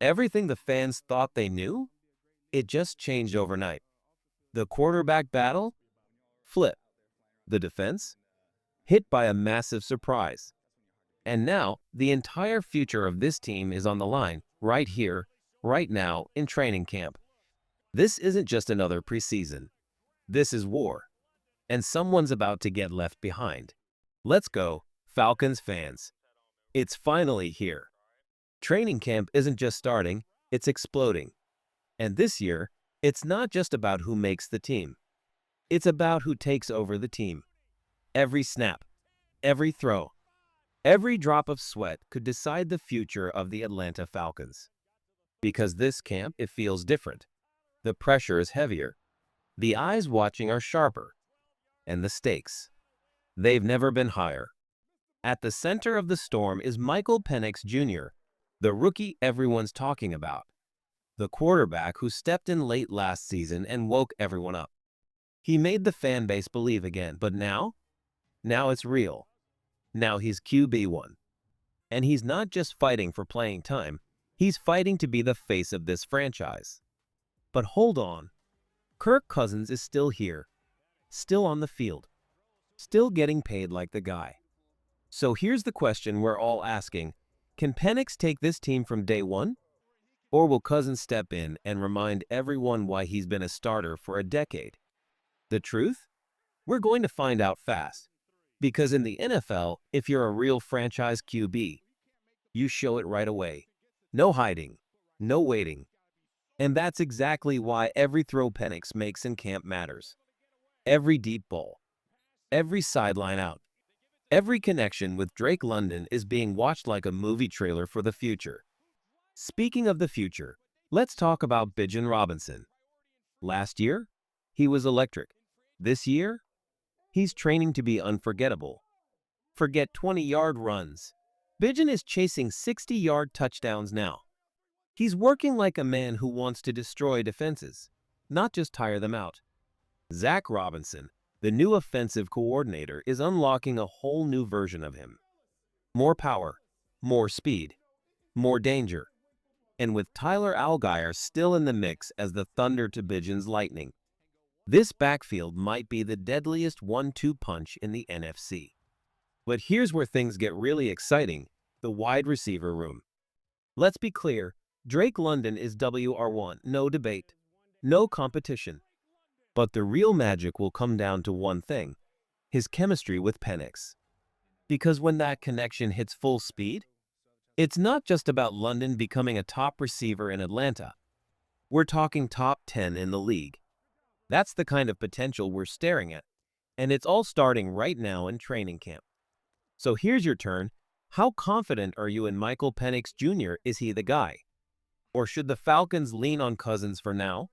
Everything the fans thought they knew, it just changed overnight. The quarterback battle? Flip. The defense? Hit by a massive surprise. And now, the entire future of this team is on the line, right here, right now, in training camp. This isn't just another preseason. This is war. And someone's about to get left behind. Let's go, Falcons fans. It's finally here. Training camp isn't just starting, it's exploding. And this year, it's not just about who makes the team. It's about who takes over the team. Every snap, every throw, every drop of sweat could decide the future of the Atlanta Falcons. Because this camp, it feels different. The pressure is heavier. The eyes watching are sharper. And the stakes, they've never been higher. At the center of the storm is Michael Penix Jr., the rookie everyone's talking about. The quarterback who stepped in late last season and woke everyone up. He made the fan base believe again, but now it's real. Now he's QB1. And he's not just fighting for playing time, he's fighting to be the face of this franchise. But hold on, Kirk Cousins is still here, still on the field, still getting paid like the guy. So here's the question we're all asking. Can Penix take this team from day one? Or will Cousins step in and remind everyone why he's been a starter for a decade? The truth? We're going to find out fast. Because in the NFL, if you're a real franchise QB, you show it right away. No hiding, no waiting. And that's exactly why every throw Penix makes in camp matters. Every deep ball, every sideline out, every connection with Drake London is being watched like a movie trailer for the future. Speaking of the future, let's talk about Bijan Robinson. Last year, he was electric. This year, he's training to be unforgettable. Forget 20-yard runs. Bijan is chasing 60-yard touchdowns now. He's working like a man who wants to destroy defenses, not just tire them out. Zach Robinson, the new offensive coordinator, is unlocking a whole new version of him. More power, more speed, more danger. And with Tyler Allgeier still in the mix as the thunder to Bijan's lightning, this backfield might be the deadliest 1-2 punch in the NFC. But here's where things get really exciting, the wide receiver room. Let's be clear, Drake London is WR1, no debate, no competition. But the real magic will come down to one thing, his chemistry with Penix. Because when that connection hits full speed, it's not just about London becoming a top receiver in Atlanta. We're talking top 10 in the league. That's the kind of potential we're staring at, and it's all starting right now in training camp. So here's your turn. How confident are you in Michael Penix Jr.? Is he the guy? Or should the Falcons lean on Cousins for now?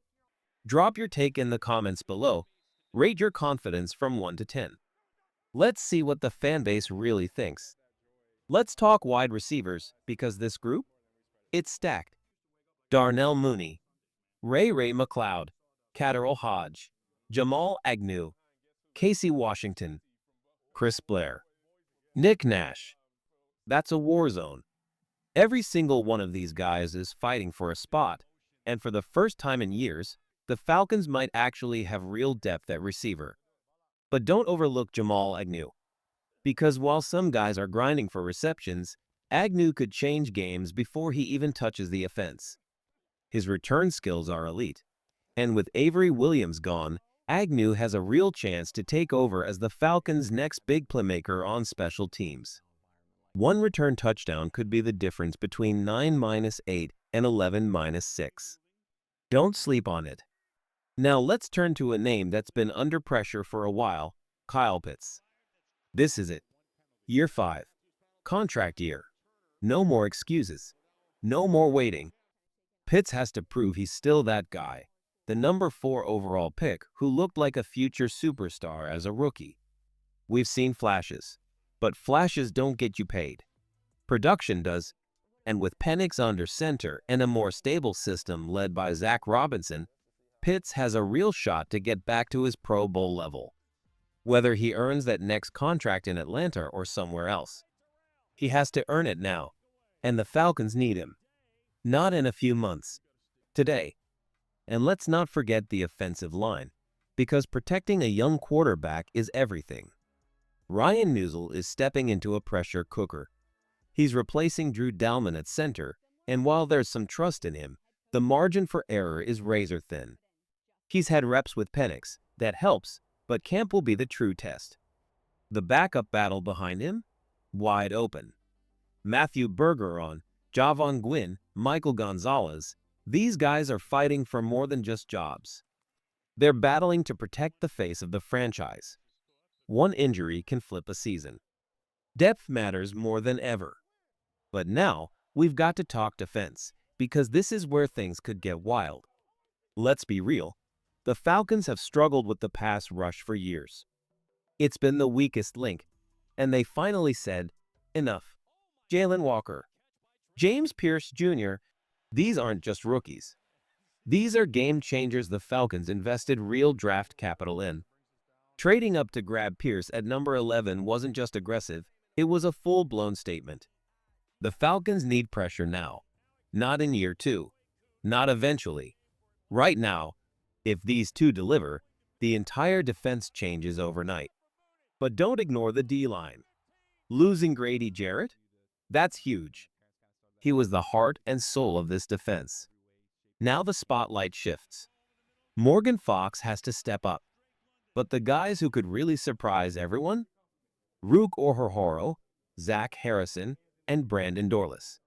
Drop your take in the comments below. Rate your confidence from 1 to 10. Let's see what the fan base really thinks. Let's talk wide receivers, because this group, it's stacked. Darnell Mooney, Ray McLeod, Catterall Hodge, Jamal Agnew, Casey Washington, Chris Blair, Nick Nash. That's a war zone. Every single one of these guys is fighting for a spot, and for the first time in years, the Falcons might actually have real depth at receiver. But don't overlook Jamal Agnew. Because while some guys are grinding for receptions, Agnew could change games before he even touches the offense. His return skills are elite. And with Avery Williams gone, Agnew has a real chance to take over as the Falcons' next big playmaker on special teams. One return touchdown could be the difference between 9-8 and 11-6. Don't sleep on it. Now let's turn to a name that's been under pressure for a while, Kyle Pitts. This is it. Year 5. Contract year. No more excuses. No more waiting. Pitts has to prove he's still that guy, the number 4 overall pick who looked like a future superstar as a rookie. We've seen flashes, but flashes don't get you paid. Production does, and with Penix under center and a more stable system led by Zach Robinson, Pitts has a real shot to get back to his Pro Bowl level. Whether he earns that next contract in Atlanta or somewhere else, he has to earn it now, and the Falcons need him. Not in a few months. Today. And let's not forget the offensive line, because protecting a young quarterback is everything. Ryan Newsel is stepping into a pressure cooker. He's replacing Drew Dalman at center, and while there's some trust in him, the margin for error is razor thin. He's had reps with Penix. That helps, but camp will be the true test. The backup battle behind him? Wide open. Matthew Bergeron, Javon Gwynn, Michael Gonzalez, these guys are fighting for more than just jobs. They're battling to protect the face of the franchise. One injury can flip a season. Depth matters more than ever. But now, we've got to talk defense, because this is where things could get wild. Let's be real. The Falcons have struggled with the pass rush for years. It's been the weakest link, and they finally said, enough. Jalen Walker, James Pierce Jr., these aren't just rookies. These are game changers the Falcons invested real draft capital in. Trading up to grab Pierce at number 11 wasn't just aggressive, it was a full-blown statement. The Falcons need pressure now. Not in year 2. Not eventually. Right now, if these two deliver, the entire defense changes overnight. But don't ignore the D-line. Losing Grady Jarrett? That's huge. He was the heart and soul of this defense. Now the spotlight shifts. Morgan Fox has to step up. But the guys who could really surprise everyone? Rook Orhorhoro, Zach Harrison, and Brandon Dorlus.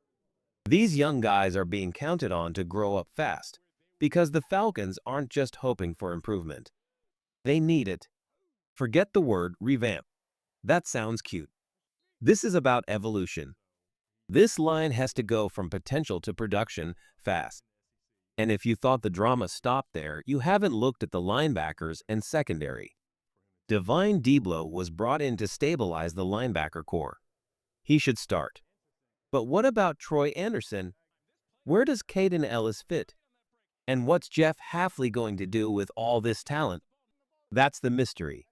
These young guys are being counted on to grow up fast, because the Falcons aren't just hoping for improvement. They need it. Forget the word revamp. That sounds cute. This is about evolution. This line has to go from potential to production fast. And if you thought the drama stopped there, you haven't looked at the linebackers and secondary. Divine Deablo was brought in to stabilize the linebacker core. He should start. But what about Troy Anderson? Where does Caden Ellis fit? And what's Jeff Hafley going to do with all this talent? That's the mystery.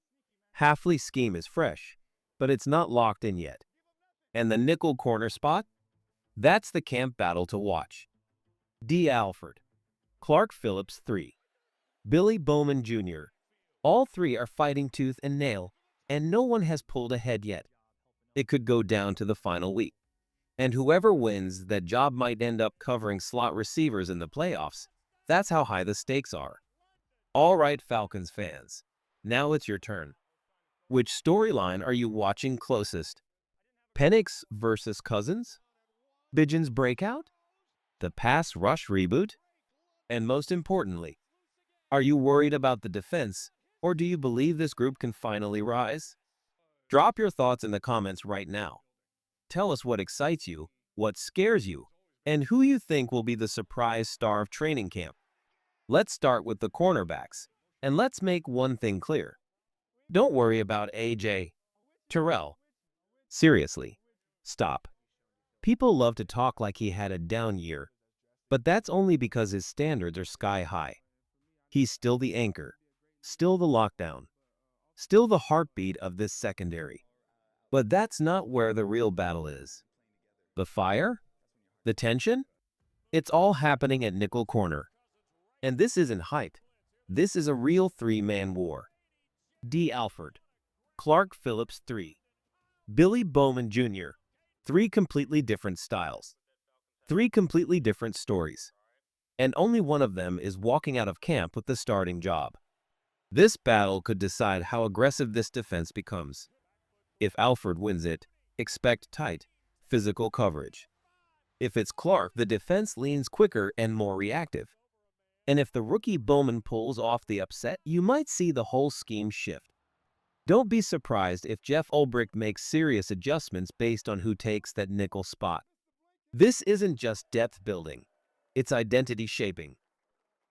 Hafley's scheme is fresh, but it's not locked in yet. And the nickel corner spot? That's the camp battle to watch. D. Alford, Clark Phillips 3, Billy Bowman Jr. All three are fighting tooth and nail, and no one has pulled ahead yet. It could go down to the final week. And whoever wins, that job might end up covering slot receivers in the playoffs. That's how high the stakes are. All right, Falcons fans. Now it's your turn. Which storyline are you watching closest? Penix versus Cousins? Bijan's breakout? The pass rush reboot? And most importantly, are you worried about the defense, or do you believe this group can finally rise? Drop your thoughts in the comments right now. Tell us what excites you, what scares you, and who you think will be the surprise star of training camp. Let's start with the cornerbacks, and let's make one thing clear. Don't worry about A.J. Terrell. Seriously, stop. People love to talk like he had a down year, but that's only because his standards are sky high. He's still the anchor, still the lockdown, still the heartbeat of this secondary. But that's not where the real battle is. The fire? The tension? It's all happening at nickel corner. And this isn't hype. This is a real three-man war. D. Alford, Clark Phillips 3, Billy Bowman Jr. Three completely different styles. Three completely different stories. And only one of them is walking out of camp with the starting job. This battle could decide how aggressive this defense becomes. If Alford wins it, expect tight, physical coverage. If it's Clark, the defense leans quicker and more reactive. And if the rookie Bowman pulls off the upset, you might see the whole scheme shift. Don't be surprised if Jeff Ulbrich makes serious adjustments based on who takes that nickel spot. This isn't just depth building, it's identity shaping.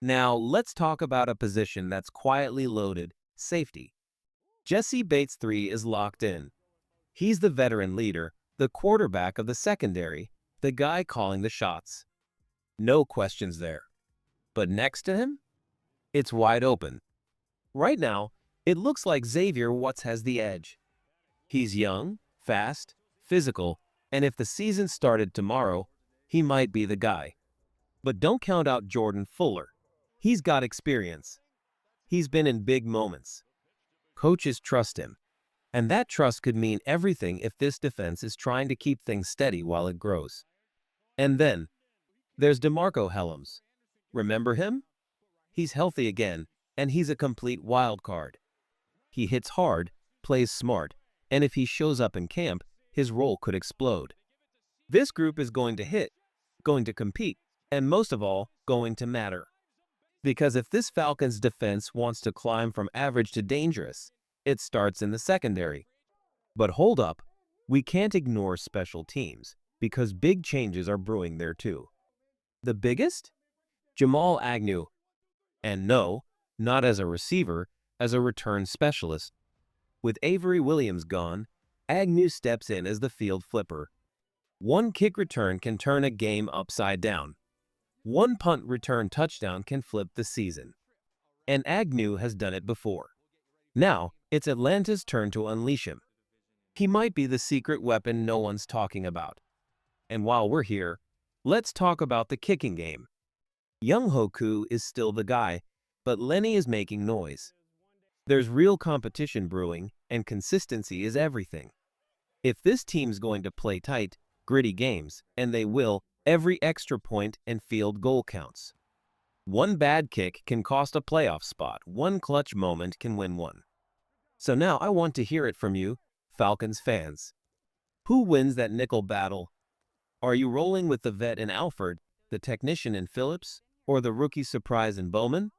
Now, let's talk about a position that's quietly loaded, safety. Jesse Bates III is locked in. He's the veteran leader, the quarterback of the secondary, the guy calling the shots. No questions there. But next to him, it's wide open. Right now, it looks like Xavier Watts has the edge. He's young, fast, physical, and if the season started tomorrow, he might be the guy. But don't count out Jordan Fuller. He's got experience. He's been in big moments. Coaches trust him. And that trust could mean everything if this defense is trying to keep things steady while it grows. And then, there's DeMarco Hellams. Remember him? He's healthy again, and he's a complete wild card. He hits hard, plays smart, and if he shows up in camp, his role could explode. This group is going to hit, going to compete, and most of all, going to matter. Because if this Falcons defense wants to climb from average to dangerous, it starts in the secondary. But hold up, we can't ignore special teams, because big changes are brewing there too. The biggest? Jamal Agnew. And no, not as a receiver, as a return specialist. With Avery Williams gone, Agnew steps in as the field flipper. One kick return can turn a game upside down. One punt return touchdown can flip the season. And Agnew has done it before. Now, it's Atlanta's turn to unleash him. He might be the secret weapon no one's talking about. And while we're here, let's talk about the kicking game. Young Hoku is still the guy, but Lenny is making noise. There's real competition brewing, and consistency is everything. If this team's going to play tight, gritty games, and they will, every extra point and field goal counts. One bad kick can cost a playoff spot. One clutch moment can win one. So now I want to hear it from you, Falcons fans. Who wins that nickel battle? Are you rolling with the vet in Alford, the technician in Phillips, or the rookie surprise in Bowman?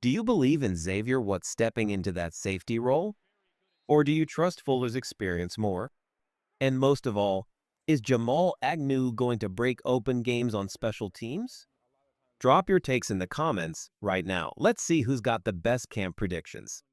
Do you believe in Xavier Woods stepping into that safety role? Or do you trust Fuller's experience more? And most of all, is Jamal Agnew going to break open games on special teams? Drop your takes in the comments right now. Let's see who's got the best camp predictions.